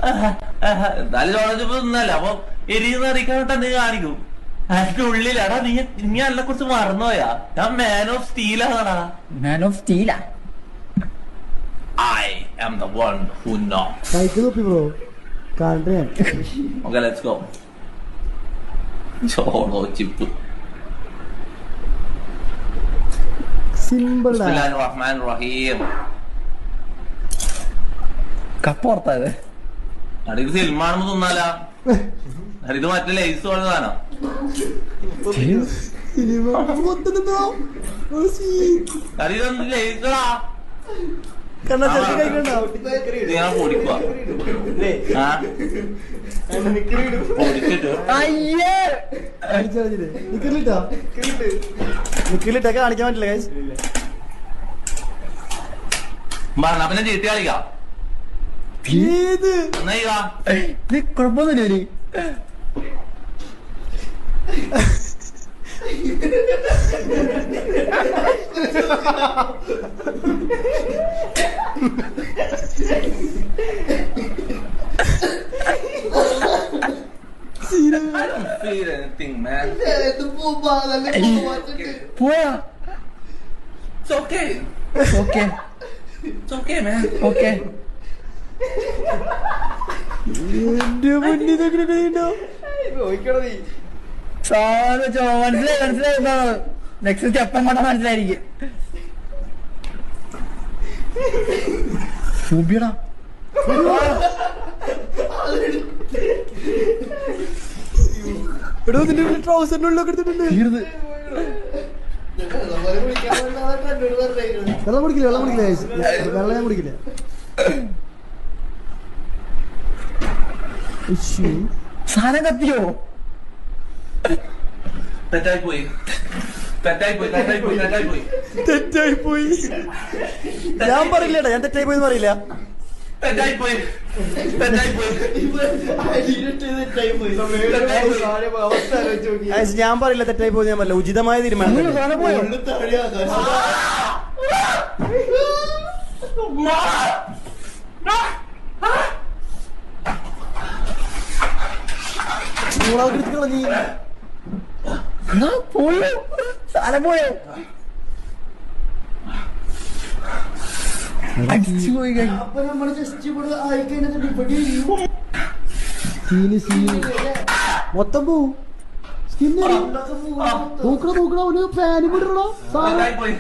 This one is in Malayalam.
എന്തായാലും ചോളച്ചപ്പോ തിന്നല്ല. അപ്പൊ എരിയെന്ന് അറിയിക്കാനായിട്ട് എന്തെങ്കിലും കാണിക്കും. അതിന്റെ ഉള്ളിലാടാ നീ അതിനെ കുറിച്ച് മറന്നുപോയാ? ഞാൻ മാൻ ഓഫ് സ്റ്റീലാണാ. മാൻ ഓഫ് സ്റ്റീലാ? I am the one who knocks. Bro കാണട്ടെ. Okay, let's go. ചോളോ ചിപ്പ്. സിമ്പിൾ. ബിസ്മില്ലാഹിർ റഹ്മാനിർ റഹീം. കപ്പോർത്തത് ഇത് സിനിമാണെന്ന് തിന്നാലാ? ഇത് മറ്റേ ലൈസ് പോലെ സാധനം. ഇതൊന്നും ലൈസടാ. ഞാൻ പൊടിക്കുക. നിക്കലിട്ടൊക്കെ കാണിക്കാൻ പറ്റില്ല. പിന്നെ ചീട്ടി കളിക്കാം. കുഴപ്പമൊന്നുമില്ല. പോയാ? It's okay. Okay It's okay, man. Okay. മനസ്സിലായി. നെക്സ്റ്റ് സ്റ്റെപ്പ് കൊണ്ട മനസ്സിലായിരിക്കും. സൂബിയടാ എടോ നിന്റെ ട്രൗസറിന്റെ ഉള്ളിലൊക്കെ എടുത്തിട്ടുണ്ട്. വെള്ളം കുടിക്കില്ല വെള്ളം ഞാൻ കുടിക്കില്ല. സാധനം കത്തിയോ? തെറ്റായിപ്പോയി. ഞാൻ പറയില്ലേടാ, ഞാൻ തെറ്റായി പോയെന്ന് പറയില്ല. ഞാൻ പറയില്ല തെറ്റായി പോയി. ഞാൻ പറയില്ല, ഉചിതമായ തീരുമാനം. പോയോ? സാധനം പോയോ? അടിച്ചു പോയി. മൊത്തം പോവും. സ്കിന്ന് നോക്കണ ഒരു ഫാനും കൂടെ തെറ്റായിപ്പോയി.